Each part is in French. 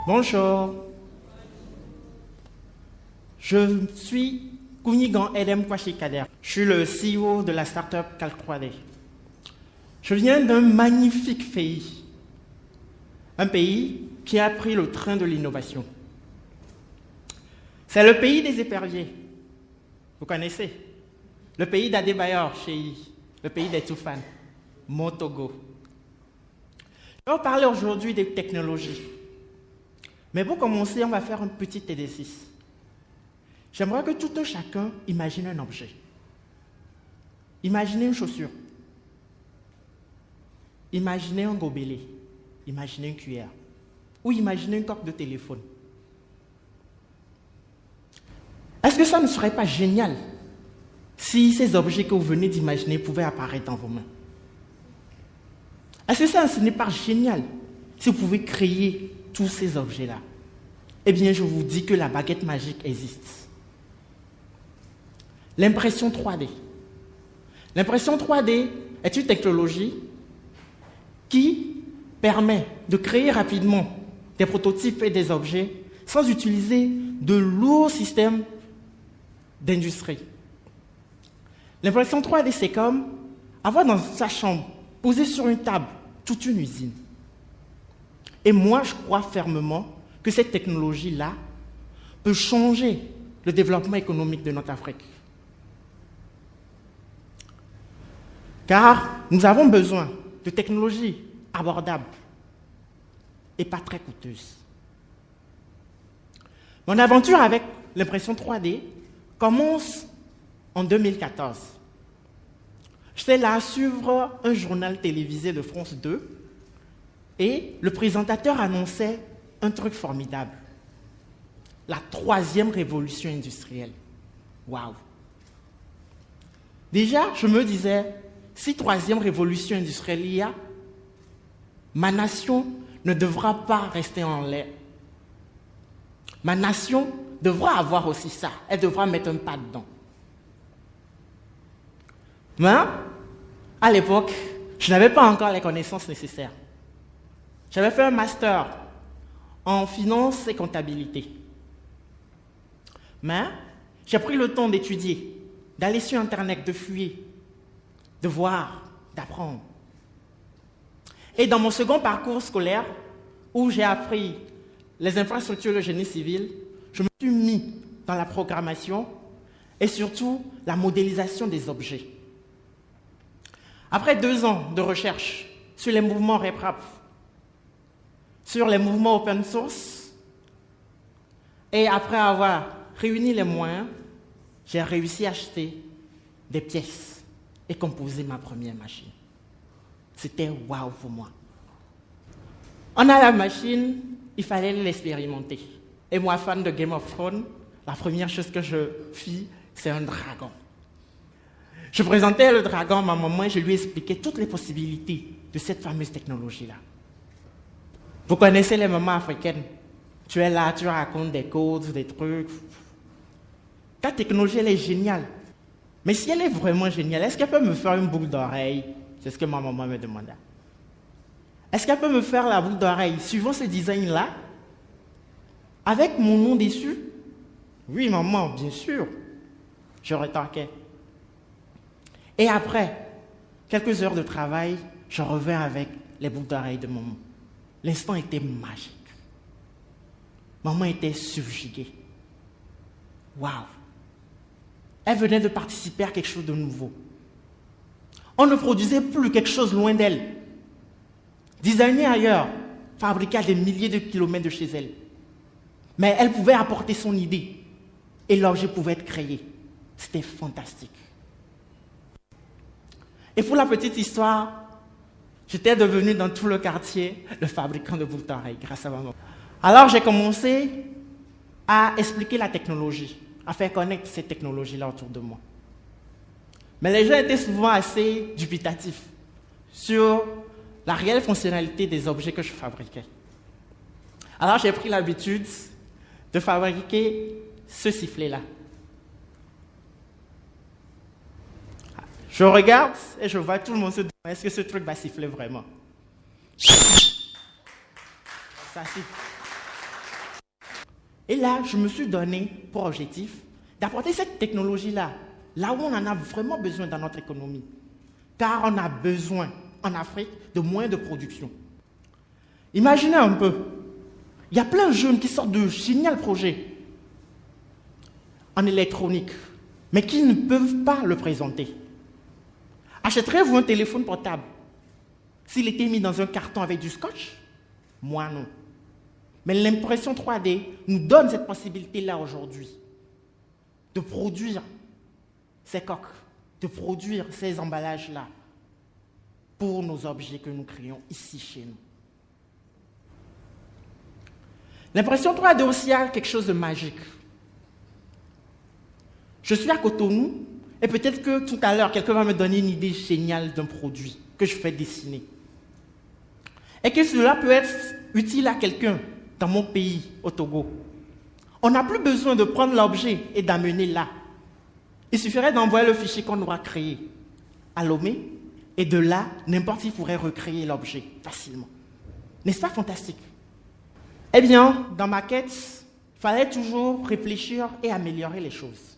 Bonjour, je suis Kounigan Edem Kwashikader. Je suis le CEO de la startup Calc3D. Je viens d'un magnifique pays, un pays qui a pris le train de l'innovation. C'est le pays des éperviers, vous connaissez, le pays d'Adebayor Chei, le pays des Toufan, mon Togo. Je vais vous parler aujourd'hui des technologies. Mais pour commencer, on va faire un petit exercice. J'aimerais que tout un chacun imagine un objet. Imaginez une chaussure. Imaginez un gobelet. Imaginez une cuillère. Ou imaginez une coque de téléphone. Est-ce que ça ne serait pas génial si ces objets que vous venez d'imaginer pouvaient apparaître dans vos mains? Est-ce que ça ce n'est pas génial si vous pouvez créer tous ces objets-là? Eh bien, je vous dis que la baguette magique existe. L'impression 3D. L'impression 3D est une technologie qui permet de créer rapidement des prototypes et des objets sans utiliser de lourds systèmes d'industrie. L'impression 3D, c'est comme avoir dans sa chambre, posé sur une table, toute une usine. Et moi, je crois fermement que cette technologie-là peut changer le développement économique de notre Afrique. Car nous avons besoin de technologies abordables et pas très coûteuses. Mon aventure avec l'impression 3D commence en 2014. J'étais là à suivre un journal télévisé de France 2 et le présentateur annonçait un truc formidable. La 3e révolution industrielle. Waouh! Déjà, je me disais, si 3e révolution industrielle il y a, ma nation ne devra pas rester en l'air. Ma nation devra avoir aussi ça. Elle devra mettre un pas dedans. Mais, à l'époque, je n'avais pas encore les connaissances nécessaires. J'avais fait un master en finance et comptabilité. Mais, j'ai pris le temps d'étudier, d'aller sur Internet, de fouiller, de voir, d'apprendre. Et dans mon second parcours scolaire, où j'ai appris les infrastructures de génie civil, je me suis mis dans la programmation et surtout la modélisation des objets. Après 2 ans de recherche sur les mouvements RepRap, sur les mouvements open source, et après avoir réuni les moyens, j'ai réussi à acheter des pièces et composer ma première machine. C'était waouh pour moi. On a la machine, il fallait l'expérimenter. Et moi, fan de Game of Thrones, la première chose que je fis, c'est un dragon. Je présentais le dragon à ma maman et je lui expliquais toutes les possibilités de cette fameuse technologie-là. Vous connaissez les mamans africaines. Tu es là, tu racontes des codes, des trucs. Ta technologie, elle est géniale. Mais si elle est vraiment géniale, est-ce qu'elle peut me faire une boucle d'oreille? C'est ce que ma maman me demanda. Est-ce qu'elle peut me faire la boucle d'oreille suivant ce design-là? Avec mon nom dessus? Oui, maman, bien sûr. Je retorquais. Et après, quelques heures de travail, je reviens avec les boucles d'oreilles de maman. L'instant était magique. Maman était subjuguée. Waouh! Elle venait de participer à quelque chose de nouveau. On ne produisait plus quelque chose loin d'elle. Designer ailleurs, fabriquer à des milliers de kilomètres de chez elle. Mais elle pouvait apporter son idée et l'objet pouvait être créé. C'était fantastique. Et pour la petite histoire, j'étais devenu dans tout le quartier le fabricant de boucles d'oreilles grâce à maman. Alors j'ai commencé à expliquer la technologie, à faire connaître cette technologie-là autour de moi. Mais les gens étaient souvent assez dubitatifs sur la réelle fonctionnalité des objets que je fabriquais. Alors j'ai pris l'habitude de fabriquer ce sifflet-là. Je regarde et je vois tout le monde se dire, est-ce que ce truc va siffler vraiment? Ça siffle. Et là, je me suis donné pour objectif d'apporter cette technologie-là, là où on en a vraiment besoin dans notre économie. Car on a besoin, en Afrique, de moins de production. Imaginez un peu, il y a plein de jeunes qui sortent de géniaux projets en électronique, mais qui ne peuvent pas le présenter. Achèterez-vous un téléphone portable s'il était mis dans un carton avec du scotch? Moi, non. Mais l'impression 3D nous donne cette possibilité-là aujourd'hui de produire ces coques, de produire ces emballages-là pour nos objets que nous créons ici chez nous. L'impression 3D aussi a quelque chose de magique. Je suis à Cotonou et peut-être que tout à l'heure, quelqu'un va me donner une idée géniale d'un produit que je fais dessiner. Et que cela peut être utile à quelqu'un dans mon pays, au Togo. On n'a plus besoin de prendre l'objet et d'amener là. Il suffirait d'envoyer le fichier qu'on aura créé à Lomé, et de là, n'importe qui pourrait recréer l'objet facilement. N'est-ce pas fantastique? Eh bien, dans ma quête, il fallait toujours réfléchir et améliorer les choses.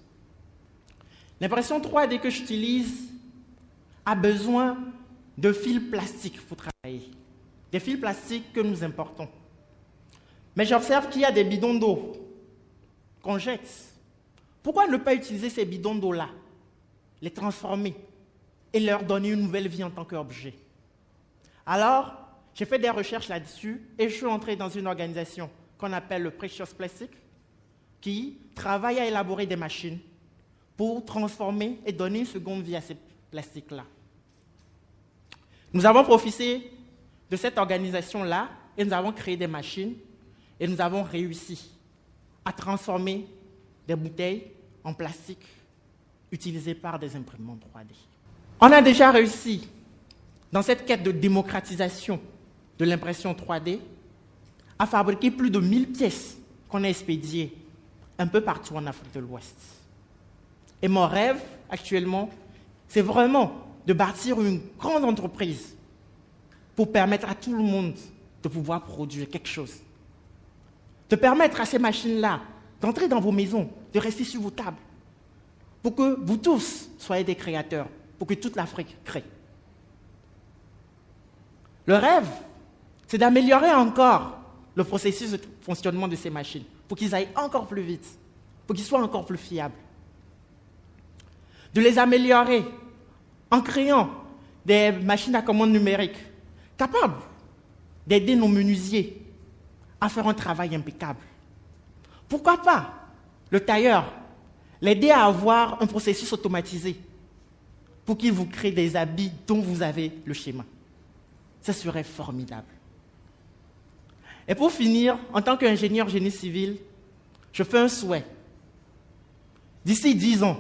L'impression 3D que j'utilise a besoin de fils plastiques pour travailler. Des fils plastiques que nous importons. Mais j'observe qu'il y a des bidons d'eau qu'on jette. Pourquoi ne pas utiliser ces bidons d'eau-là, les transformer et leur donner une nouvelle vie en tant qu'objet? Alors, j'ai fait des recherches là-dessus et je suis entré dans une organisation qu'on appelle le Precious Plastic qui travaille à élaborer des machines pour transformer et donner une seconde vie à ces plastiques-là. Nous avons profité de cette organisation-là et nous avons créé des machines et nous avons réussi à transformer des bouteilles en plastique utilisées par des imprimantes 3D. On a déjà réussi, dans cette quête de démocratisation de l'impression 3D, à fabriquer plus de 1000 pièces qu'on a expédiées un peu partout en Afrique de l'Ouest. Et mon rêve, actuellement, c'est vraiment de bâtir une grande entreprise pour permettre à tout le monde de pouvoir produire quelque chose. De permettre à ces machines-là d'entrer dans vos maisons, de rester sur vos tables, pour que vous tous soyez des créateurs, pour que toute l'Afrique crée. Le rêve, c'est d'améliorer encore le processus de fonctionnement de ces machines, pour qu'ils aillent encore plus vite, pour qu'ils soient encore plus fiables. De les améliorer en créant des machines à commande numérique capables d'aider nos menuisiers à faire un travail impeccable. Pourquoi pas le tailleur, l'aider à avoir un processus automatisé pour qu'il vous crée des habits dont vous avez le schéma. Ça serait formidable. Et pour finir, en tant qu'ingénieur génie civil, je fais un souhait. D'ici 10 ans,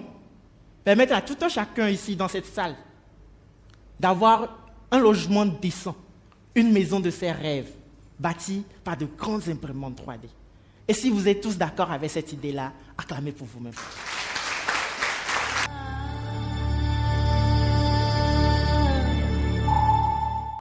permettre à tout un chacun ici dans cette salle d'avoir un logement décent, une maison de ses rêves, bâtie par de grandes imprimantes 3D. Et si vous êtes tous d'accord avec cette idée-là, acclamez pour vous-même.